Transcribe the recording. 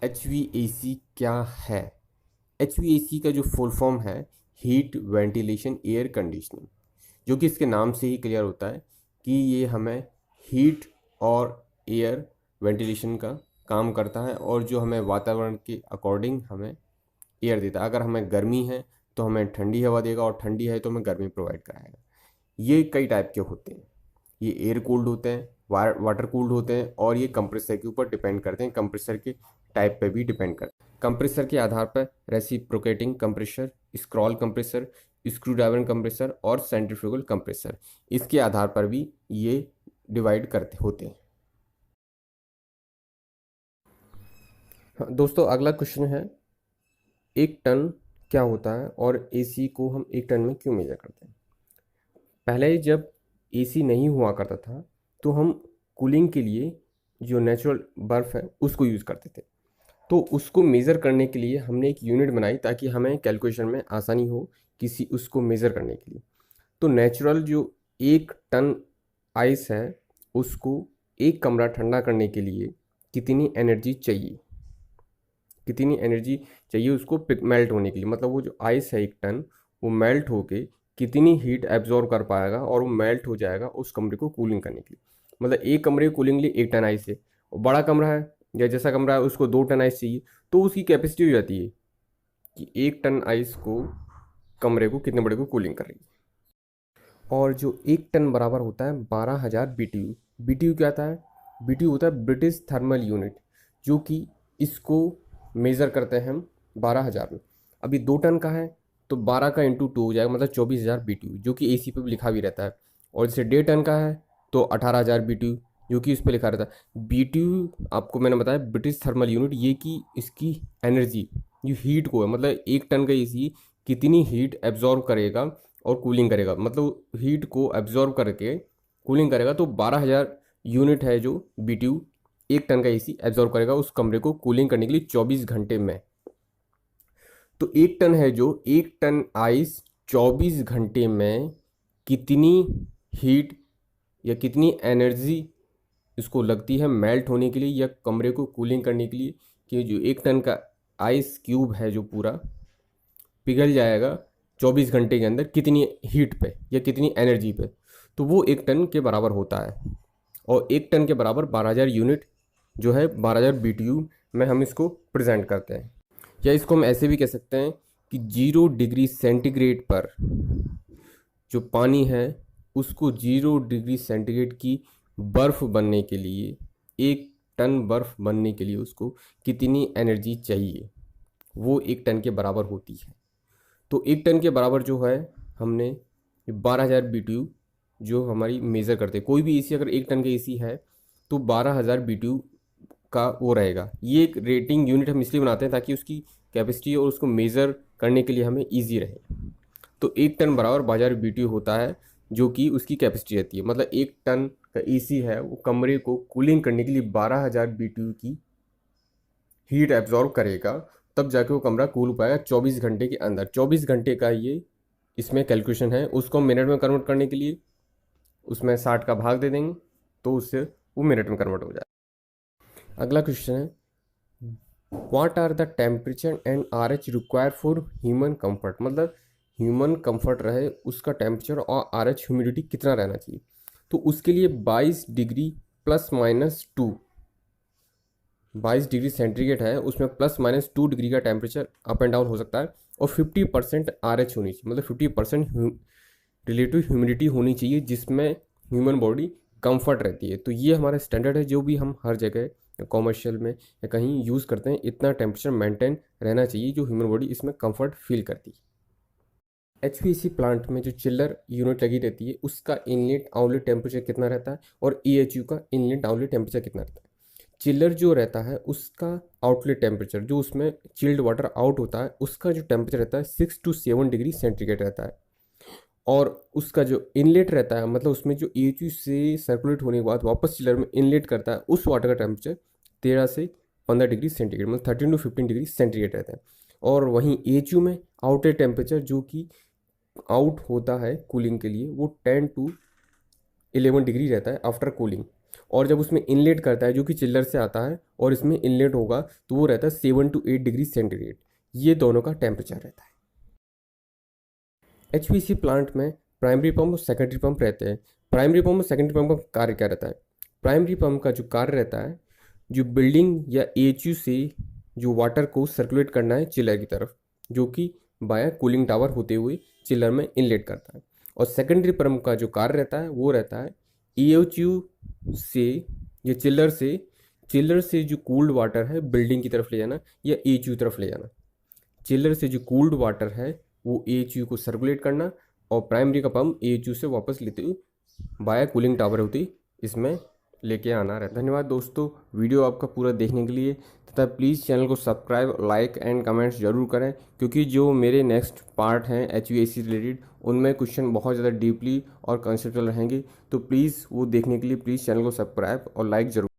HVAC क्या है? HVAC का जो फुल फॉर्म है हीट वेंटिलेशन एयर कंडीशनिंग, जो कि इसके नाम से ही क्लियर होता है कि ये हमें हीट और एयर वेंटिलेशन का काम करता है और जो हमें वातावरण के अकॉर्डिंग हमें एयर देता है। अगर हमें गर्मी है तो हमें ठंडी हवा देगा और ठंडी है तो हमें गर्मी प्रोवाइड कराएगा। ये कई टाइप के होते हैं। ये एयर कूल्ड होते हैं, वाटर कूल्ड होते हैं और ये कंप्रेसर के ऊपर डिपेंड करते हैं, कंप्रेसर के टाइप पे भी डिपेंड करते हैं। कंप्रेसर के आधार पर reciprocating compressor, scroll compressor, screw driver compressor और सेंट्रीफ्यूगल कंप्रेसर, इसके आधार पर भी ये डिवाइड करते होते हैं। हाँ दोस्तों, अगला क्वेश्चन है, एक टन क्या होता है और एसी को हम एक टन में क्यों मेजर करते हैं? पहले जब एसी नहीं हुआ करता था तो हम कूलिंग के लिए जो नेचुरल बर्फ़ है उसको यूज़ करते थे। तो उसको मेज़र करने के लिए हमने एक यूनिट बनाई ताकि हमें कैलकुलेशन में आसानी हो किसी उसको मेज़र करने के लिए। तो नेचुरल जो 1 टन आइस है उसको एक कमरा ठंडा करने के लिए कितनी एनर्जी चाहिए, कितनी एनर्जी चाहिए उसको मेल्ट होने के लिए, मतलब वो जो आइस है 1 टन वो मेल्ट होके कितनी हीट एब्जॉर्ब कर पाएगा और वो मेल्ट हो जाएगा उस कमरे को कूलिंग करने के लिए। मतलब एक कमरे को कूलिंग के लिए 1 टन आइस है और बड़ा कमरा है या जैसा कमरा है उसको 2 टन आइस चाहिए, तो उसकी कैपेसिटी हो जाती है कि 1 टन आइस को कमरे को कितने बड़े को कूलिंग कर रही है। और जो 1 टन बराबर होता है 12,000 BTU। BTU क्या आता है? BTU होता है ब्रिटिश थर्मल यूनिट, जो कि इसको मेज़र करते हैं हम 12,000 में। अभी 2 टन का है तो 12 का इंटू 2 हो जाएगा, मतलब 24,000 BTU, जो कि AC पे भी लिखा भी रहता है। और जैसे 1.5 टन का है तो 18,000 BTU, जो कि उस पर लिखा रहता है। BTU आपको मैंने बताया ब्रिटिश थर्मल यूनिट, ये कि इसकी एनर्जी जो हीट को है, मतलब 1 टन का AC कितनी हीट एब्जॉर्ब करेगा और कूलिंग करेगा, मतलब हीट को एब्जॉर्ब करके कूलिंग करेगा। तो 12,000 यूनिट है जो BTU 1 टन का एसी एब्जॉर्ब करेगा उस कमरे को कूलिंग करने के लिए 24 घंटे में। तो 1 टन है जो 1 टन आइस 24 घंटे में कितनी हीट या कितनी एनर्जी इसको लगती है मेल्ट होने के लिए या कमरे को कूलिंग करने के लिए, कि जो 1 टन का आइस क्यूब है जो पूरा पिघल जाएगा 24 घंटे के अंदर कितनी हीट पे या कितनी एनर्जी पे, तो वो 1 टन के बराबर होता है। और 1 टन के बराबर 12,000 यूनिट जो है 12,000 BTU में हम इसको प्रेजेंट करते हैं। या इसको हम ऐसे भी कह सकते हैं कि 0 डिग्री सेंटीग्रेड पर जो पानी है उसको 0 डिग्री सेंटीग्रेड की बर्फ़ बनने के लिए, 1 टन बर्फ़ बनने के लिए उसको कितनी एनर्जी चाहिए, वो 1 टन के बराबर होती है। तो 1 टन के बराबर जो है हमने 12,000 BTU जो हमारी मेज़र करते हैं। कोई भी एसी अगर 1 टन का एसी है तो 12,000 BTU का वो रहेगा। ये एक रेटिंग यूनिट हम इसलिए बनाते हैं ताकि उसकी कैपेसिटी और उसको मेज़र करने के लिए हमें ईजी रहे। तो 1 टन बराबर 12,000 BTU होता है, जो कि उसकी कैपेसिटी रहती है। मतलब 1 टन का एसी है वो कमरे को कूलिंग करने के लिए 12,000 BTU की हीट एब्जॉर्ब करेगा, तब जाके वो कमरा कूल पाएगा 24 घंटे के अंदर। 24 घंटे का ये इसमें कैलकुलेशन है। उसको हम मिनट में कन्वर्ट करने के लिए उसमें 60 का भाग दे देंगे तो उससे वो मिनट में कन्वर्ट हो जाए। अगला क्वेश्चन है, what are the temperature and RH require for human comfort. मतलब ह्यूमन कंफर्ट रहे उसका टेम्परेचर और RH ह्यूमिडिटी कितना रहना चाहिए। तो उसके लिए 22 डिग्री ±2, 22 डिग्री सेंटीग्रेड है उसमें ±2 डिग्री का टेम्परेचर अप एंड डाउन हो सकता है और 50% RH होनी चाहिए, मतलब 50% रिलेटिव ह्यूमिडिटी होनी चाहिए जिसमें ह्यूमन बॉडी कंफर्ट रहती है। तो ये हमारा स्टैंडर्ड है जो भी हम हर जगह कॉमर्शियल में या कहीं यूज़ करते हैं, इतना टेम्परेचर मेंटेन रहना चाहिए जो ह्यूमन बॉडी इसमें कंफर्ट फील करती है। HPAC प्लांट में जो चिल्लर यूनिट लगी रहती है उसका इनलेट आउटलेट टेम्परेचर कितना रहता है और EHU का इनलेट आउटलेट टेम्परेचर कितना रहता है। चिल्लर जो रहता है उसका आउटलेट टेम्परेचर जो उसमें चिल्ड वाटर आउट होता है उसका जो टेम्परेचर रहता है 6 to 7 डिग्री सेंटीग्रेड रहता है। और उसका जो इनलेट रहता है, मतलब उसमें जो EHU से सर्कुलेट होने के बाद वापस चिलर में इनलेट करता है उस वाटर का टेम्परेचर 13 से 15 डिग्री सेंटीग्रेड, मतलब 13 to 15 डिग्री सेंटीग्रेड रहता है। और वहीं EHU में आउटलेट टेम्परेचर जो कि आउट होता है कूलिंग के लिए वो 10 to 11 डिग्री रहता है आफ्टर कूलिंग। और जब उसमें इनलेट करता है जो कि चिल्लर से आता है और इसमें इनलेट होगा तो वो रहता है 7 to 8 डिग्री सेंटीग्रेड। ये दोनों का टेम्परेचर रहता है। एचपीसी प्लांट में प्राइमरी पंप और सेकेंडरी पंप रहते हैं। प्राइमरी पंप और सेकेंडरी पंप का कार्य क्या रहता है? प्राइमरी पंप का जो कार्य रहता है, जो बिल्डिंग या एएचयू से जो वाटर को सर्कुलेट करना है चिलर की तरफ, जो कि बाया कूलिंग टावर होते हुए चिलर में इनलेट करता है। और सेकेंडरी पंप का जो कार्य रहता है वो रहता है एएचयू से या चिलर से जो कूल्ड वाटर है बिल्डिंग की तरफ ले जाना या एएचयू तरफ ले जाना। चिलर से जो कूल्ड वाटर है वो एएचयू को सर्कुलेट करना, और प्राइमरी का पंप एएचयू से वापस लेते हुए बाया कूलिंग टावर होती इसमें लेके आना रहता है। धन्यवाद दोस्तों वीडियो आपका पूरा देखने के लिए, तथा प्लीज़ चैनल को सब्सक्राइब, लाइक एंड कमेंट्स जरूर करें, क्योंकि जो मेरे नेक्स्ट पार्ट हैं एचवीएसी रिलेटेड उनमें क्वेश्चन बहुत ज़्यादा डीपली और कंसेप्चुअल रहेंगे। तो प्लीज़ वो देखने के लिए प्लीज़ चैनल को सब्सक्राइब और लाइक जरूर